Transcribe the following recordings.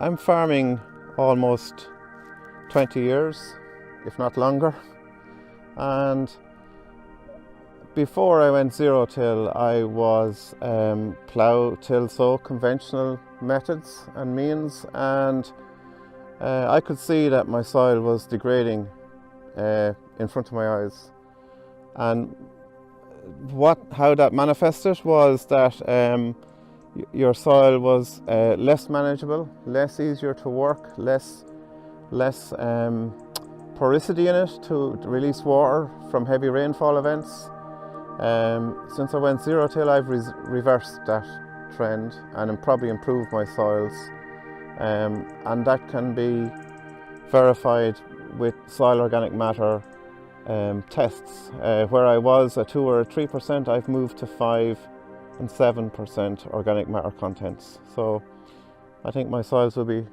I'm farming almost 20 years, if not longer. And before I went zero-till, I was plough, till, sow, conventional methods and means, and I could see that my soil was degrading in front of my eyes. And how that manifested was that your soil was less manageable, less easier to work, less porosity in it to release water from heavy rainfall events. Since I went zero-till, I've reversed that trend and probably improved my soils. And that can be verified with soil organic matter tests. Where I was a 2 or a 3%, I've moved to 5 and 7% organic matter contents. So I think my soils will be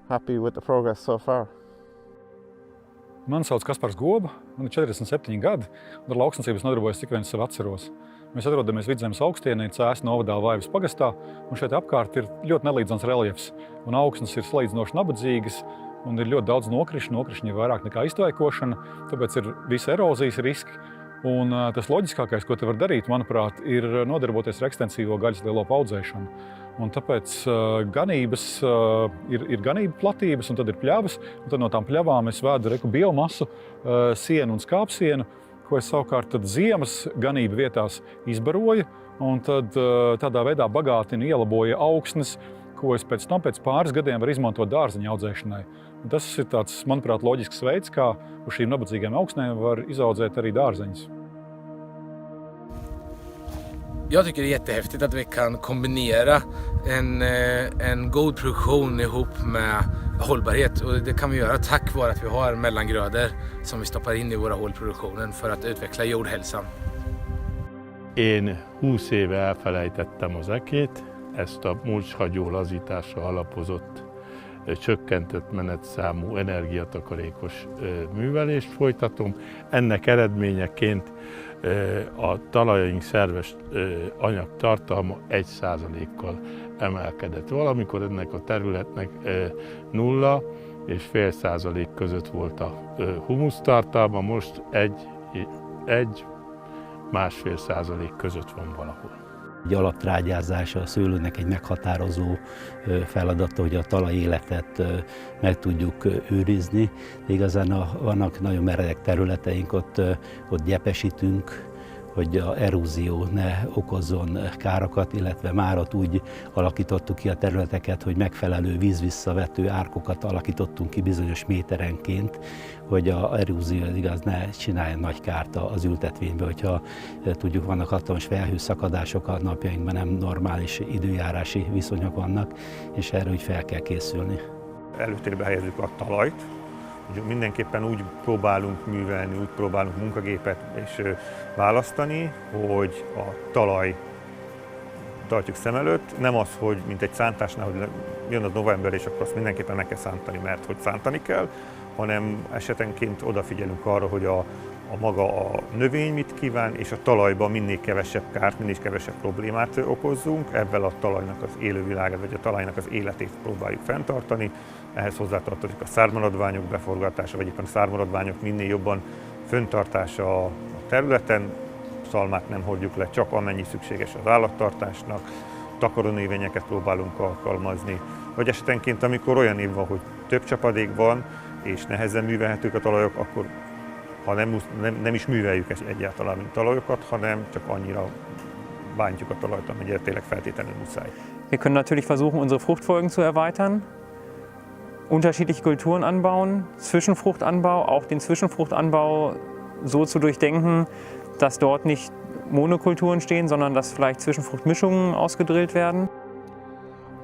happy with the progress so far. Mani sauc Kaspars Goba, man ir 47 gadi, un ar lauksniecības nodarbojos cik vien sev atceros. Mēs atrodamies Vidzemes augstienī, Cēsu novadā Vaivas pagastā, un šeit apkārt ir ļoti nelīdzens reliefs, un augsnes ir salīdzinoši nabadzīgas, un ir ļoti daudz nokrišņu, nokrišņi ir vairāk nekā iztvaikošana, tāpēc ir visi erozijas riski. Un tas loģiskākais, ko te var darīt, manuprāt, ir nodarboties ar ekstensīvo gaļas lielopu audzēšanu. Un tāpēc ganības ir ganību platības, un tad ir pļavas, un tad no tām pļavām es vedu biomasu, sienu un skāpsienu, ko es savukārt tad ziemas ganību vietās izbaroju, un tad tādā veidā bagātinu, ielaboju augsnes, ko es pēc pāris gadiem varu izmantot dārzeņu audzēšanai. Un tas ir tāds, manuprāt, loģisks veids, kā uz šīm nabadzīgām augsnēm var izaudzēt arī dārzeņus. Jag tycker det är jättehäftigt att vi kan kombinera en god produktion ihop med hållbarhet. Och det kan vi göra tack vare att vi har mellangrödor som vi stoppar in i våra hålproduktionen för att utveckla jordhälsan. Én 20 éve elfelejtettem az ekét, ezt a mulcshagyó lazításra alapozott, csökkentett menetszámú, energiatakarékos művelést folytatom. Ennek eredményeként a talajaink szerves anyagtartalma 1%-kal emelkedett. Valamikor ennek a területnek 0,5% között volt a humusztartalma, most 1-1,5% között van valahol. Egy alaptrágyázás a szőlőnek egy meghatározó feladata, hogy a talajéletet meg tudjuk őrizni. Igazán vannak nagyon meredek területeink, ott gyepesítünk, hogy az erózió ne okozzon károkat, illetve már ott úgy alakítottuk ki a területeket, hogy megfelelő vízvisszavető árkokat alakítottunk ki bizonyos méterenként, hogy az erózió igaz ne csináljon nagy kárt az ültetvénybe, hogyha tudjuk, vannak hatalmas felhőszakadások a napjainkban, nem normális időjárási viszonyok vannak, és erre úgy fel kell készülni. Előtérbe helyezzük a talajt. Mindenképpen úgy próbálunk művelni, úgy próbálunk munkagépet és választani, hogy a talaj tartjuk szem előtt. Nem az, hogy mint egy szántásnál, hogy jön az november, és akkor azt mindenképpen meg kell szántani, mert hogy szántani kell, hanem esetenként odafigyelünk arra, hogy a maga a növény mit kíván, és a talajban minél kevesebb kárt, minél kevesebb problémát okozzunk. Ebben a talajnak az élővilágát, vagy a talajnak az életét próbáljuk fenntartani. Ehhez hozzátartozik a szármaradványok beforgatása, vagy éppen a szármaradványok minél jobban fenntartása a területen. Szalmát nem hordjuk le, csak amennyi szükséges az állattartásnak. Takarónövényeket próbálunk alkalmazni. Vagy esetenként, amikor olyan év van, hogy több csapadék van, és nehezen művelhetők a talajok, akkor ha nem is műveljük egyáltalán mint talajokat, hanem csak annyira bántjuk a talajt, amennyire tényleg feltétlenül muszáj. Wir können natürlich versuchen, unsere Fruchtfolgen zu erweitern, unterschiedliche Kulturen anbauen, Zwischenfruchtanbau, auch den Zwischenfruchtanbau so zu durchdenken, dass dort nicht Monokulturen stehen, sondern dass vielleicht Zwischenfruchtmischungen ausgedrillt werden.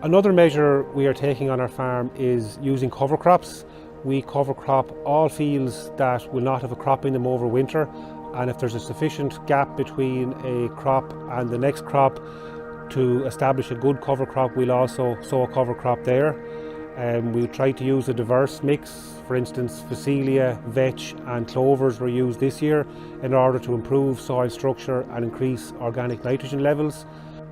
Another measure we are taking on our farm is using cover crops. We cover crop all fields that will not have a crop in them over winter, and if there's a sufficient gap between a crop and the next crop to establish a good cover crop, we'll also sow a cover crop there. We'll try to use a diverse mix. For instance, Phacelia, vetch and clovers were used this year in order to improve soil structure and increase organic nitrogen levels.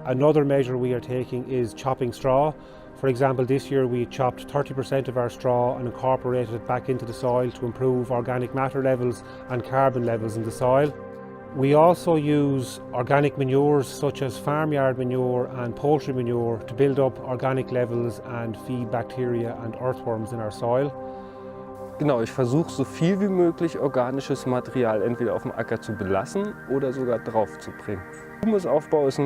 Another measure we are taking is chopping straw. For example, this year we chopped 30% of our straw and incorporated it back into the soil to improve organic matter levels and carbon levels in the soil. We also use organic manures such as farmyard manure and poultry manure to build up organic levels and feed bacteria and earthworms in our soil. Genau, ich versuche so viel wie möglich organisches Material entweder auf dem Acker zu belassen oder sogar draufzubringen. Humusaufbau ist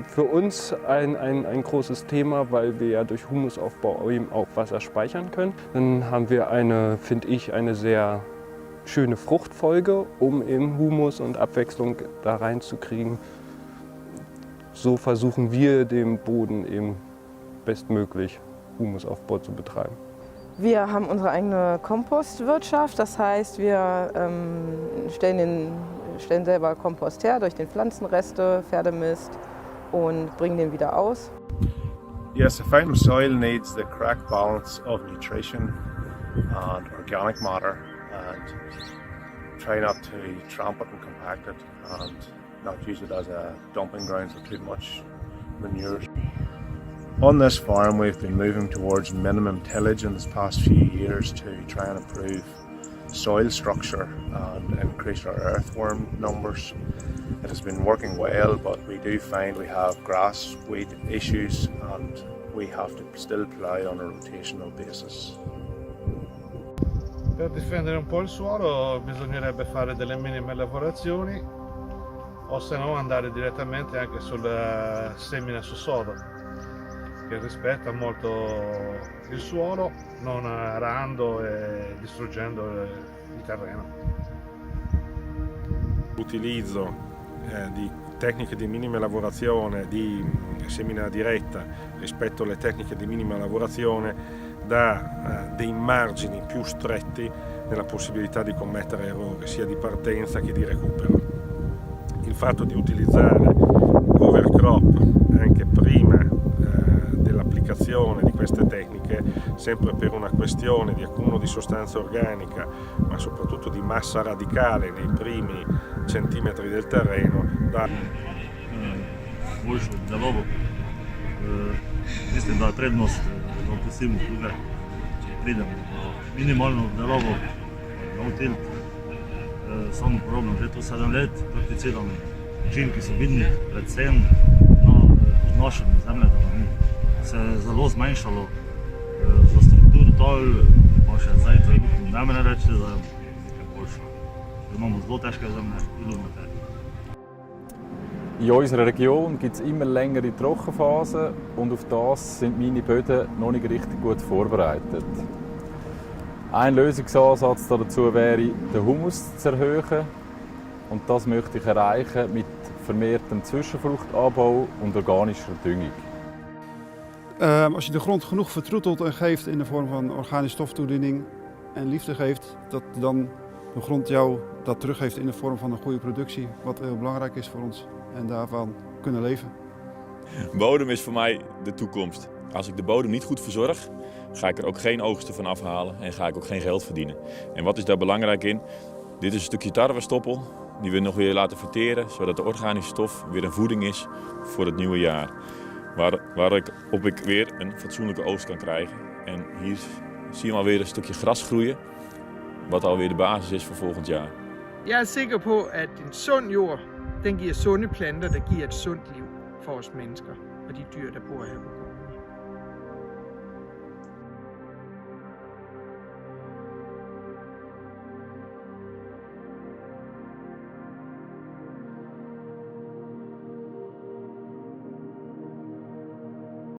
für uns ein großes Thema, weil wir ja durch Humusaufbau eben auch Wasser speichern können. Dann haben wir finde ich, eine sehr schöne Fruchtfolge, um eben Humus und Abwechslung da reinzukriegen. So versuchen wir dem Boden eben bestmöglich Humusaufbau zu betreiben. Wir haben unsere eigene Kompostwirtschaft, das heißt, wir stellen selber Kompost her durch den Pflanzenreste, Pferdemist und bringen den wieder aus. Yes, a farm soil needs the correct balance of nutrition and organic matter, and try not to trample it and compact it and not use it as a dumping ground for too much manure. On this farm we've been moving towards minimum tillage in the past few years to try and improve soil structure and increase our earthworm numbers. It has been working well, but we do find we have grass weed issues and we have to still plough on a rotational basis. Per difendere un po' il suolo bisognerebbe fare delle minime lavorazioni o se no andare direttamente anche sul semine su sodo, che rispetta molto il suolo, non arando e distruggendo il terreno. L'utilizzo di tecniche di minima lavorazione, di semina diretta rispetto alle tecniche di minima lavorazione dà dei margini più stretti nella possibilità di commettere errori sia di partenza che di recupero. Il fatto di utilizzare overcrop anche prima dell'applicazione di queste tecniche, sempre per una questione di accumulo di sostanza organica, ma soprattutto di massa radicale nei primi centimetri del terreno, da boljšo obdelavo. Mislim, da je prednost, da opustimo druge, če pridemo minimalno obdelavo, no tilt. Sam uporabljam že to 7 let, prakticiram učinki so vidni, predvsem na odnašanju zemlje, da se je zelo zmanjšalo za strukturo tal, pa še zdaj trenutno ne mre reči, da je boljša. Imamo zelo težke zemlje, iludne. In unserer Region gibt es immer längere Trockenphasen und auf das sind meine Böden noch nicht richtig gut vorbereitet. Ein Lösungsansatz dazu wäre, den Humus zu erhöhen, und das möchte ich erreichen mit vermehrtem Zwischenfruchtanbau und organischer Düngung. Als je de grond genoeg vertroetelt en geeft in de vorm van organische stoftoediening en liefde geeft, dat dan de grond jou dat teruggeeft in de vorm van een goede productie, wat heel belangrijk is voor ons en daarvan kunnen leven. Bodem is voor mij de toekomst. Als ik de bodem niet goed verzorg, ga ik er ook geen oogsten van afhalen en ga ik ook geen geld verdienen. En wat is daar belangrijk in? Dit is een stukje tarwestoppel die we nog weer laten verteren, zodat de organische stof weer een voeding is voor het nieuwe jaar. Waarop ik weer een fatsoenlijke oogst kan krijgen. En hier zie je alweer een stukje gras groeien, wat alweer de basis is voor volgend jaar. Jeg er sikker på, at en sund jord, den giver sunde planter, der giver et sundt liv for os mennesker og de dyr, der bor her.